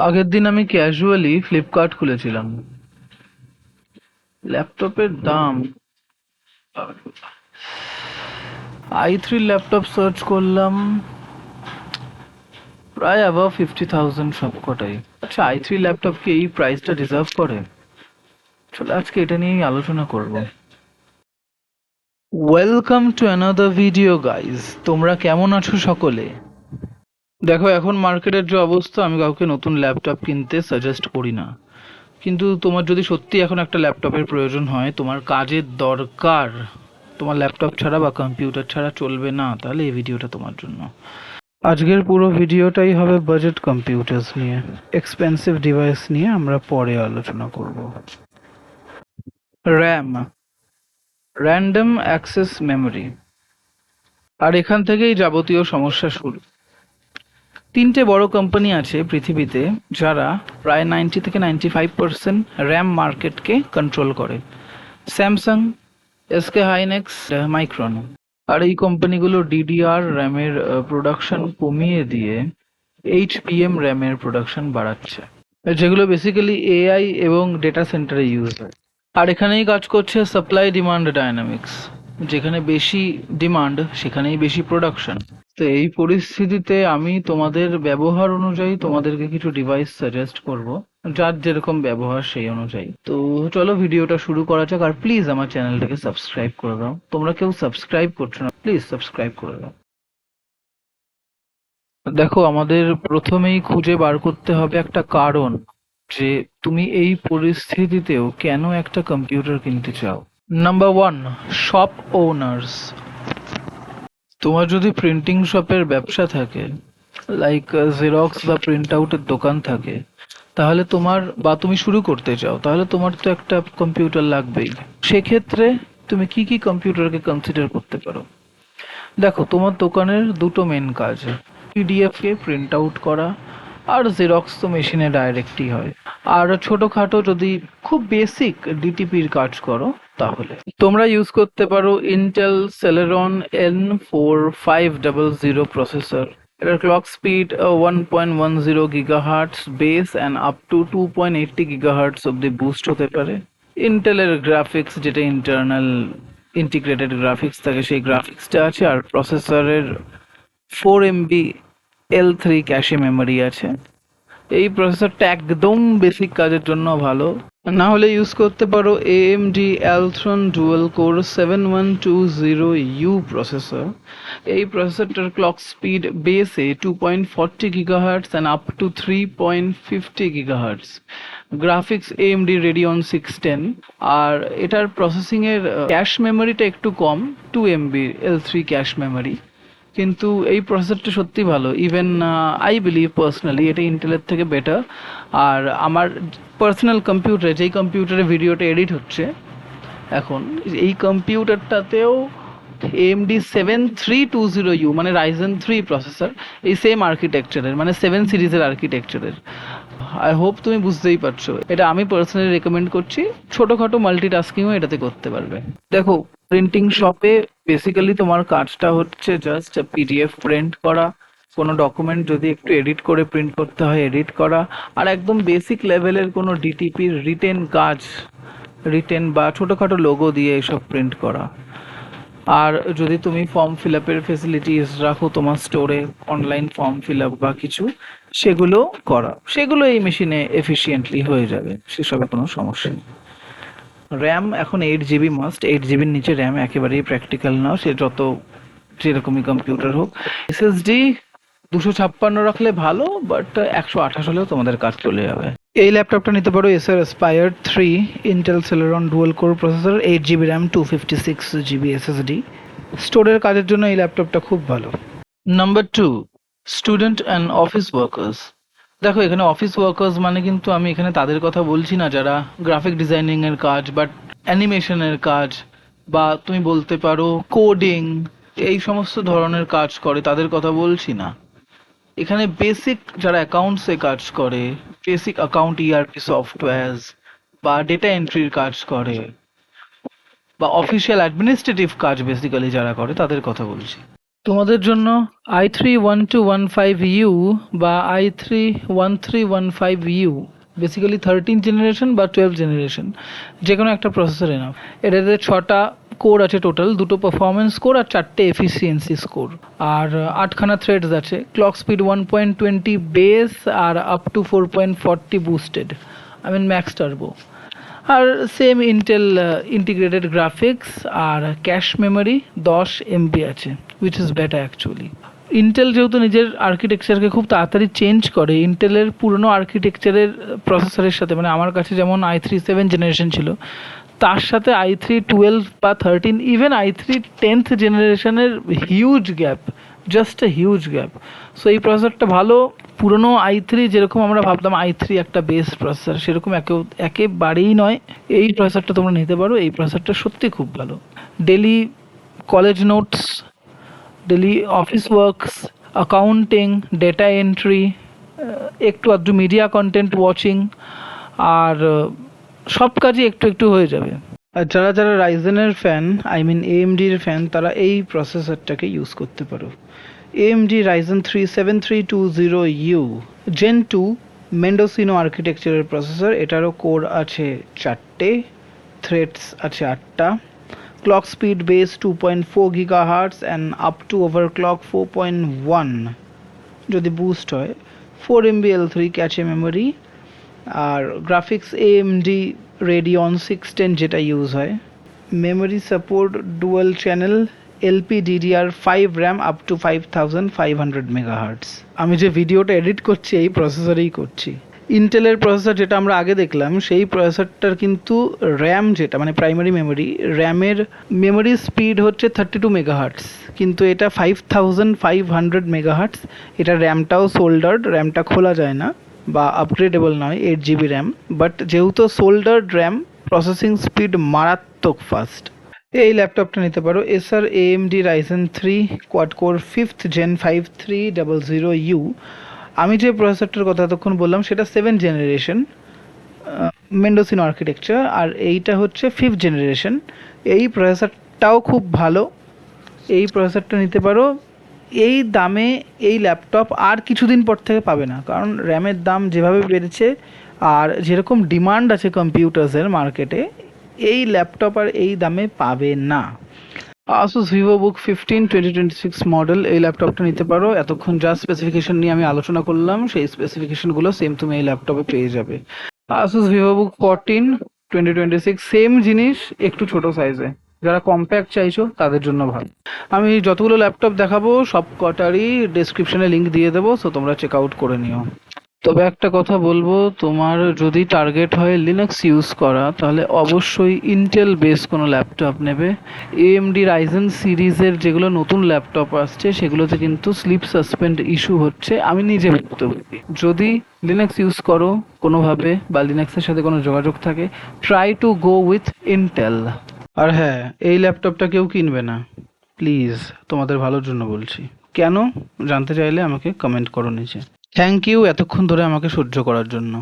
আগের দিন আমি ক্যাজুয়ালি ফ্লিপকার্ট খুলেছিলাম। ল্যাপটপের দাম i3 ল্যাপটপ সার্চ করলাম, প্রায় অ্যাবাভ 50,000 সবকটাই। আচ্ছা, i3 ল্যাপটপ কি এই প্রাইসটা ডিজার্ভ করে? চলো আজকে এটা নিয়েই আলোচনা করব। Welcome to another video guys. তোমরা কেমন আছো সকলে? দেখো, এখন মার্কেটের যে অবস্থা, আমি কাউকে নতুন ল্যাপটপ কিনতে সাজেস্ট করি না। কিন্তু তোমার যদি সত্যি এখন একটা ল্যাপটপের প্রয়োজন হয়, তোমার কাজের দরকার, তোমার ল্যাপটপ ছাড়া বা কম্পিউটার ছাড়া চলবে না, তাহলে এই ভিডিওটা তোমার জন্য। আজকের পুরো ভিডিওটাই হবে বাজেট কম্পিউটার্স নিয়ে, এক্সপেন্সিভ ডিভাইস নিয়ে আমরা পরে আলোচনা করব। র্যাম, র্যান্ডম অ্যাক্সেস মেমোরি, আর এখান থেকেই যাবতীয় সমস্যা শুরু। তিনটে বড় কোম্পানি আছে পৃথিবীতে যারা প্রায় 90 থেকে 95% র্যাম মার্কেটকে কন্ট্রোল করে: স্যামসাং, এসকে হাইনেক্স, মাইক্রন। আর এই কোম্পানিগুলো ডিডিআর র্যামের প্রোডাকশন কমিয়ে দিয়ে এইচবিএম র্যামের প্রোডাকশন বাড়াচ্ছে, যেগুলো বেসিক্যালি এআই এবং ডেটা সেন্টারে ইউজ হয়। আর এখানেই কাজ করছে সাপ্লাই ডিমান্ড ডায়নামিক্স, যেখানে বেশি ডিমান্ড সেখানেই বেশি প্রোডাকশন। তো এই পরিস্থিতিতে আমি তোমাদের ব্যবহার অনুযায়ী তোমাদেরকে কিছু ডিভাইস সাজেস্ট করব, যার যেরকম ব্যবহার সেই অনুযায়ী। তো চলো ভিডিওটা শুরু করা যাক। আর প্লিজ আমার চ্যানেলটাকে সাবস্ক্রাইব করে দাও, তোমরা কেউ সাবস্ক্রাইব করছো না, প্লিজ সাবস্ক্রাইব করে দাও। দেখো, আমাদের প্রথমেই খুঁজে বার করতে হবে একটা কারণ, যে তুমি এই পরিস্থিতিতেও কেন একটা কম্পিউটার কিনতে চাও। Number one, shop owners. তোমার যদি প্রিন্টিং শপের ব্যবসা থাকে, লাইক জেরক্স বা প্রিন্ট আউটের দোকান থাকে, তাহলে তোমার, বা তুমি শুরু করতে চাও, তাহলে তোমার তো একটা কম্পিউটার লাগবেই। সেক্ষেত্রে তুমি কি কি কম্পিউটারকে কনসিডার করতে পারো? দেখো, তোমার দোকানের দুটো মেন কাজ: পিডিএফ কে প্রিন্ট আউট করা, আর জেরক্স তো মেশিনে ডাইরেক্টই হয়। আর ছোটখাটো যদি খুব বেসিক ডিটিপির কাজ করো, তাহলে তোমরা ইউজ করতে পারো ইন্টেল সেলেরন N4500 প্রসেসর। এটার clock speed 1.10 gigahertz base and up two 2.80 gigahertz অব্দি বুস্ট হতে পারে। ইন্টেলের গ্রাফিক্স, যেটা ইন্টারনাল ইন্টিগ্রেটেড গ্রাফিক্স থাকে, সেই গ্রাফিক্সটা আছে। আর প্রসেসরের 4 MB L3 ক্যাশে মেমোরি আছে। এই প্রসেসরটা একদম বেসিক কাজের জন্য ভালো। না হলে ইউজ করতে পারো AMD Altron dual core 7120U processor. এই প্রসেসরটার ক্লক স্পিড বেসে 2.40 gigahertz and up two 3.50 gigahertz. Graphics AMD Radeon 610। আর এটার প্রসেসিং এর ক্যাশ মেমোরিটা একটু কম, 2 MB L3 ক্যাশ মেমোরি। কিন্তু এই প্রসেসরটা সত্যি ভালো। ইভেন আই বিলিভ পার্সোনালি এটা ইন্টেলের থেকে বেটার। আর আমার পার্সোনাল কম্পিউটারে, যেই কম্পিউটারে ভিডিওটা এডিট হচ্ছে এখন, এই কম্পিউটারটাতেও AMD 7320U মানে Ryzen 3 প্রসেসর, এই সেম আর্কিটেকচারের, মানে 7 সিরিজের আর্কিটেকচারের। আই হোপ তুমি বুঝতেই পারছো। এটা আমি পার্সোনালি রেকমেন্ড করছি, ছোটখাটো মাল্টিটাস্কিংও এটাতে করতে পারবে। দেখো, প্রিন্টিং শপে বেসিক্যালি তোমার কাজটা হচ্ছে জাস্ট পিডিএফ প্রিন্ট করা, কোনো ডকুমেন্ট যদি একটু এডিট করে প্রিন্ট করতে হয় এডিট করা, আর একদম বেসিক লেভেলের কোনো ডিটিপির রিটেন কাজ, রিটেন বা ছোটোখাটো লোগো দিয়ে এসব প্রিন্ট করা। আর যদি তুমি ফর্ম ফিল আপের ফেসিলিটিস রাখো তোমার স্টোরে, অনলাইন ফর্ম ফিল আপ বা কিছু, সেগুলো করা, সেগুলো এই মেশিনে এফিসিয়েন্টলি হয়ে যাবে, সেসবে কোনো সমস্যা নেই। র্যাম এখন 8 GB মাস্ট, 8 GBর নিচে র্যাম একেবারেই প্র্যাকটিক্যাল না, সে যত যেরকমই কম্পিউটার হোক। এসএসডি 256 রাখলে ভালো, বাট 128 হলেও তোমাদের কাজ চলে যাবে। এই ল্যাপটপটা নিতে পারো Acer Aspire 3 Intel Celeron dual core processor, 8 GB RAM, 256 GB SSD. স্টোরের কাজের জন্য এই ল্যাপটপটা খুব ভালো। Number two, student and office workers. দেখো, এখানে অফিস ওয়ার্কার্স মানে কিন্তু আমি এখানে তাদের কথা বলছি না যারা গ্রাফিক ডিজাইনিং এর কাজ বা অ্যানিমেশনের কাজ, বা তুমি বলতে পারো কোডিং, এই সমস্ত ধরনের কাজ করে, তাদের কথা বলছি না। এখানে বেসিক যারা অ্যাকাউন্টসে কাজ করে, বেসিক অ্যাকাউন্ট ইআরপি সফটওয়্যার বা ডেটা এন্ট্রির কাজ করে, বা অফিসিয়াল অ্যাডমিনিস্ট্রেটিভ কাজ বেসিক্যালি যারা করে, তাদের কথা বলছি। তোমাদের জন্য i3-1215U বা i3-1315U, বেসিক্যালি 13 জেনারেশন বা 12 জেনারেশন, যে কোনো একটা প্রসেসর এনাফ। এটাতে 6টা কোর আছে টোটাল, 2টো পারফরমেন্স কোর আর 4টে এফিসিয়েন্সি স্কোর, আর 8খানা থ্রেডস আছে। ক্লক স্পিড 1.20 বেস আর up to 4.40 boosted, I mean max turbo. আর সেম ইন্টেল ইন্টিগ্রেটেড গ্রাফিক্স আর ক্যাশ মেমোরি 10 MB আছে, which is better actually. Intel যেহেতু নিজের আর্কিটেকচারকে খুব তাড়াতাড়ি চেঞ্জ করে, ইন্টেলের পুরনো আর্কিটেকচারের প্রসেসরের সাথে, মানে আমার কাছে যেমন i3 7 জেনারেশন ছিল, তার সাথে i3 12 বা 13, ইভেন i3 10th জেনারেশনের huge gap, just a huge gap. So এই প্রসেসরটা ভালো। পুরনো i3 যেরকম আমরা ভাবতাম i3 একটা বেস প্রসেসর, সেরকম একেবারেই নয়। এই প্রসেসরটা তোমরা নিতে পারো, এই প্রসেসরটা সত্যি খুব ভালো। Daily college notes, daily office works, accounting, data entry, একটু আধটু মিডিয়া কন্টেন্ট ওয়াচিং, আর সব কাজই একটু একটু হয়ে যাবে। আর যারা যারা রাইজেনের ফ্যান, আই মিন এএমডির ফ্যান, তারা এই প্রসেসরটাকে ইউজ করতে পারো। এএমডি রাইজেন 3 7320U জেন 2 মেন্ডোসিনো আর্কিটেকচারের প্রসেসর। এটারও কোর আছে 4টে, থ্রেডস আছে 8টা, clock speed base 2.4 GHz and up to overclock 4.1 যদি বুস্ট হয়, 4 MB L3 ক্যাচে মেমোরি, আর গ্রাফিক্স AMD Radeon 610 যেটা ইউজ হয়। Memory support dual channel LPDDR5 RAM up to 5500 MHz। আমি যে ভিডিওটা এডিট করছি এই প্রসেসরেই করছি। ইন্টেলের প্রসেসর যেটা আমরা আগে দেখলাম, সেই প্রসেসরটার কিন্তু র্যাম যেটা মানে প্রাইমারি মেমোরি, র্যামের মেমোরি স্পিড হচ্ছে 32 MHz, কিন্তু এটা 5500 MHz। এটা র্যামটাও সোল্ডার্ড, র্যামটা খোলা যায় না বা আপগ্রেডেবল নয়, 8 GB র্যাম। বাট যেহেতু সোল্ডার্ড র্যাম, প্রসেসিং স্পিড মারাত্মক ফাস্ট। এই ল্যাপটপটা নিতে পারো। এসার AMD Ryzen 3 quad core 5th Gen 5300U। আমি যে প্রসেসরটার কথা এতক্ষণ বললাম সেটা 7 জেনারেশন মেন্ডোসিনো আর্কিটেকচার, আর এইটা হচ্ছে 5th জেনারেশন। এই প্রসেসরটাও খুব ভালো, এই প্রসেসরটা নিতে পারো। এই দামে এই ল্যাপটপ আর কিছুদিন পর থেকে পাবে না, কারণ র্যামের দাম যেভাবে বেড়েছে আর যেরকম ডিমান্ড আছে কম্পিউটার্সের মার্কেটে, এই ল্যাপটপ আর এই দামে পাবে না। Asus VivoBook 15 2026 মডেল, এই ল্যাপটপটা নিতে পারো। এতক্ষণ যা স্পেসিফিকেশন নিয়ে আমি আলোচনা করলাম, সেই স্পেসিফিকেশনগুলো সেম তুমি এই ল্যাপটপে পেয়ে যাবে। Asus VivoBook 14 2026 সেম জিনিস, একটু ছোট সাইজে। যারা কম্প্যাক্ট চাইছো তাদের জন্য ভালো। আমি যতগুলো ল্যাপটপ দেখাবো সব কটারই ডেসক্রিপশনে লিংক দিয়ে দেবো, সো তোমরা চেক আউট করে নিও। তবে একটা কথা বলবো, তোমার যদি টার্গেট হয় লিনাক্স ইউজ করা, তাহলে অবশ্যই ইন্টেল বেস কোনো ল্যাপটপ নেবে। AMD রাইজেন সিরিজের যেগুলো নতুন ল্যাপটপ আসছে সেগুলোতে কিন্তু স্লিপ সাসপেন্ড ইস্যু হচ্ছে, আমি নিজে ভুক্তভোগী। যদি লিনাক্স ইউজ করো কোনোভাবে বা লিনাক্সের সাথে কোনো যোগাযোগ থাকে, try to go with Intel. আর হ্যাঁ, এই ল্যাপটপটা কেউ কিনবে না, প্লিজ, তোমাদের ভালোর জন্য বলছি। কেন জানতে চাইলে আমাকে কমেন্ট করো নিচে। থ্যাংক ইউ এতক্ষণ ধরে আমাকে সহ্য করার জন্য।